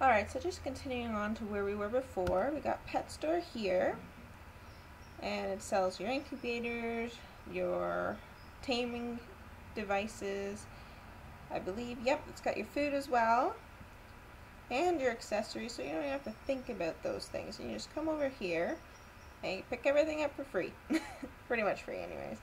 Alright, so just continuing on to where we were before, we got Pet Store here, and it sells your incubators, your taming devices, I believe, yep, it's got your food as well, and your accessories, so you don't even have to think about those things. You just come over here, and you pick everything up for free. Pretty much free anyways.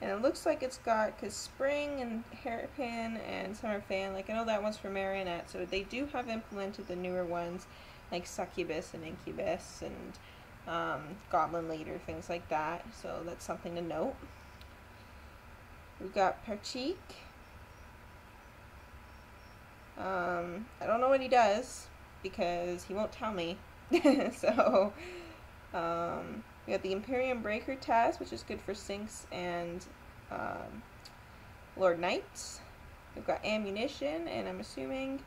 And it looks like it's got, because spring and hairpin and summer fan, like I know that one's for marionette, so they do have implemented the newer ones, like succubus and incubus and goblin leader, things like that, so that's something to note. We've got Parcheek. I don't know what he does, because he won't tell me, so we got the Imperium Breaker test, which is good for Sinks and Lord Knights. We've got ammunition, and I'm assuming,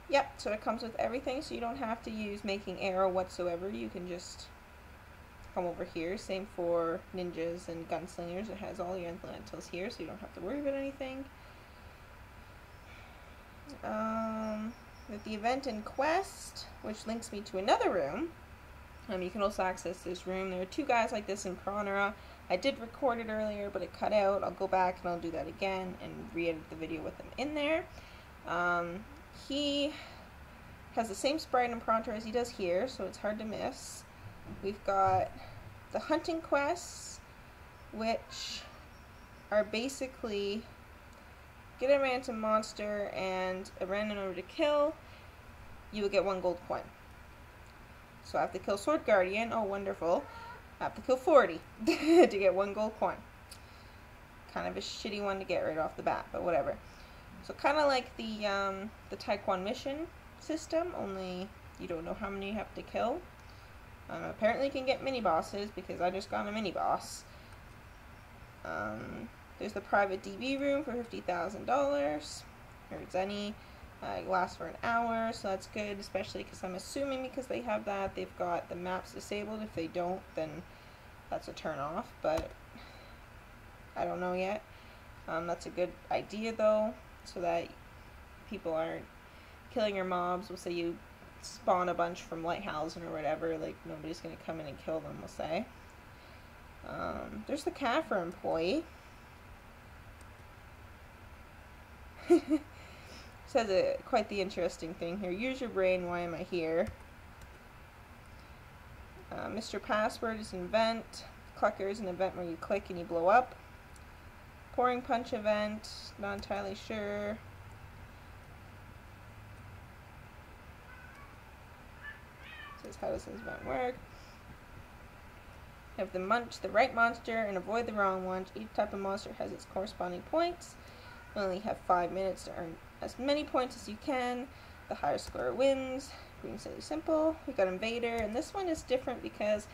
yep, so it comes with everything, so you don't have to use making arrow whatsoever. You can just come over here. Same for ninjas and gunslingers. It has all your implementals here, so you don't have to worry about anything. With the event and quest, which links me to another room. You can also access this room. There are two guys like this in WoonRO. I did record it earlier, but it cut out. I'll go back and I'll do that again and re-edit the video with them in there. He has the same sprite and Pronto as he does here, so it's hard to miss. We've got the hunting quests, which are basically get a random monster and a random number to kill. You will get 1 gold coin. So I have to kill Sword Guardian. Oh, wonderful. I have to kill 40 to get 1 gold coin. Kind of a shitty one to get right off the bat, but whatever. So kind of like the Taekwon mission system, only you don't know how many you have to kill. Apparently you can get mini bosses, because I just got a mini boss. There's the private DB room for $50,000. Or Zenny. It lasts for an hour, so that's good, especially because I'm assuming because they have that, they've got the maps disabled. If they don't, then that's a turn off, but I don't know yet. That's a good idea though, so that people aren't killing your mobs. We'll say you spawn a bunch from Lighthousen or whatever, like nobody's going to come in and kill them, we'll say. There's the Kafra employee. Says quite the interesting thing here. Use your brain, why am I here? Mr. Password is an event. Clucker is an event where you click and you blow up. Pouring Punch event, not entirely sure. Says how does this event work? Have the right monster and avoid the wrong one. Each type of monster has its corresponding points. You only have 5 minutes to earn as many points as you can. The higher score wins. Being silly simple. We got Invader, and this one is different because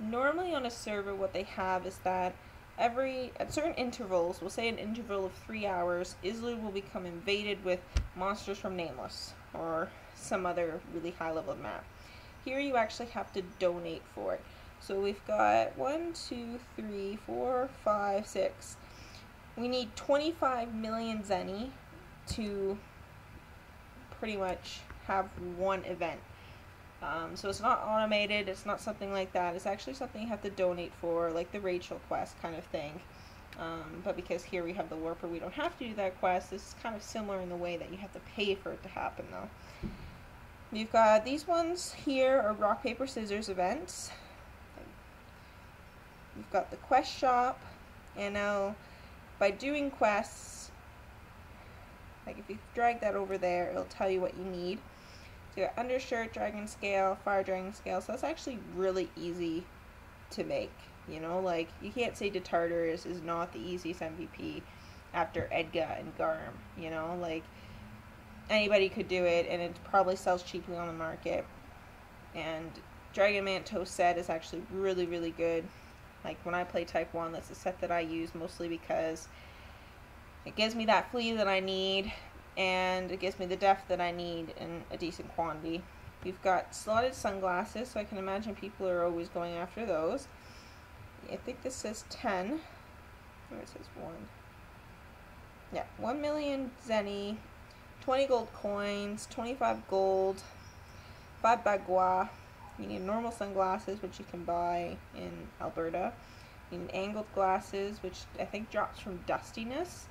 normally on a server what they have is that at certain intervals, we'll say an interval of 3 hours, Islu will become invaded with monsters from Nameless or some other really high level map. Here you actually have to donate for it. So we've got 1, 2, 3, 4, 5, 6. We need 25 million Zenny to pretty much have one event. So it's not automated, it's not something like that. It's actually something you have to donate for, like the Rachel quest kind of thing. But because here we have the Warper, we don't have to do that quest. This is kind of similar in the way that you have to pay for it to happen though. You've got these ones here are rock, paper, scissors events. You've got the quest shop, and now by doing quests, like if you drag that over there, it'll tell you what you need. So you got undershirt, dragon scale, fire dragon scale, so that's actually really easy to make, you know, like you can't say Detartars is not the easiest MVP after Edga and Garm, you know, like anybody could do it, and it probably sells cheaply on the market. And Dragon Manto set is actually really, really good. Like when I play Type 1, that's the set that I use mostly because it gives me that flee that I need, and it gives me the depth that I need in a decent quantity. We've got slotted sunglasses, so I can imagine people are always going after those. I think this says 10. Or it says 1. Yeah, 1 million Zenny, 20 gold coins, 25 gold. 5 bagua. You need normal sunglasses, which you can buy in Alberta. You need angled glasses, which I think drops from dustiness.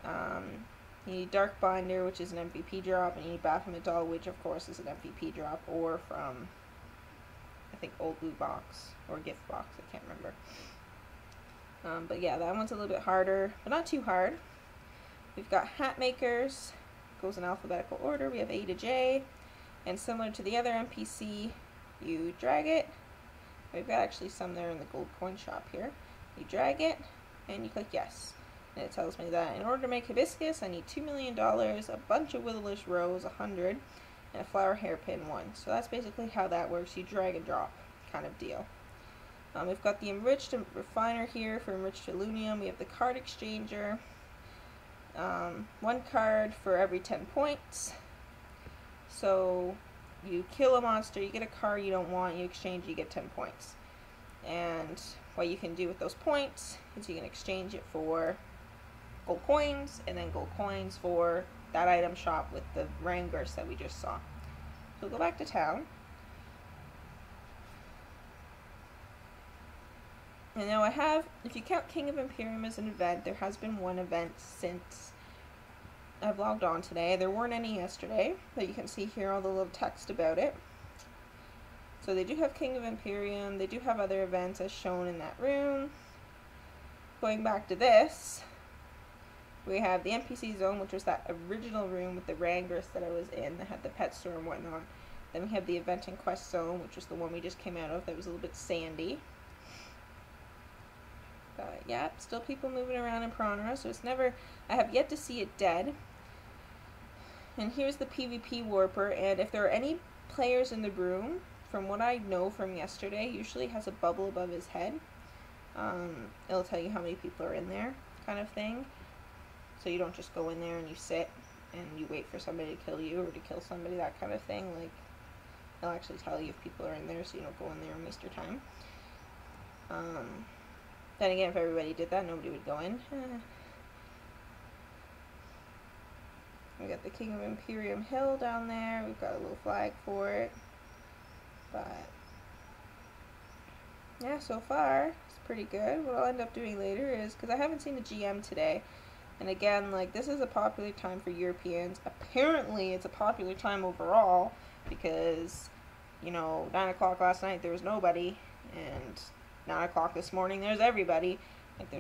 You need dark binder, which is an MVP drop, and you need Baphomet doll, which of course is an MVP drop, or from, I think, Old Blue Box, or Gift Box, I can't remember. But yeah, that one's a little bit harder, but not too hard. We've got hat makers, goes in alphabetical order. We have A to J, and similar to the other NPC, you drag it. We've got actually some there in the gold coin shop here. You drag it, and you click yes. And it tells me that in order to make hibiscus, I need $2 million, a bunch of witherless rose, 100, and a flower hairpin 1. So that's basically how that works. You drag and drop kind of deal. We've got the enriched refiner here for enriched aluminum. We have the card exchanger. 1 card for every 10 points. So you kill a monster, you get a card you don't want, you exchange, you get 10 points. And what you can do with those points is you can exchange it for gold coins, and then gold coins for that item shop with the Rangress that we just saw. So we'll go back to town. And now I have, if you count King of Imperium as an event, there has been 1 event since I've logged on today. There weren't any yesterday, but you can see here all the little text about it. So they do have King of Imperium, they do have other events as shown in that room. Going back to this, we have the NPC zone, which was that original room with the Rangress that I was in that had the pet store and whatnot. Then we have the event and quest zone, which was the one we just came out of that was a little bit sandy. But yeah, still people moving around in Piranha, so it's never, I have yet to see it dead. And here's the PvP warper, and if there are any players in the room, from what I know from yesterday, usually has a bubble above his head. It'll tell you how many people are in there, kind of thing. So you don't just go in there and you sit and you wait for somebody to kill you or to kill somebody, that kind of thing. Like, it'll actually tell you if people are in there, so you don't go in there and waste your time. Then again, if everybody did that, nobody would go in. We got the King of Imperium Hill down there. We've got a little flag for it. But yeah, so far it's pretty good. What I'll end up doing later is, because I haven't seen the GM today, and again, like, this is a popular time for Europeans. Apparently it's a popular time overall, because, you know, 9 o'clock last night there was nobody, and 9 o'clock this morning there's everybody. Like, there's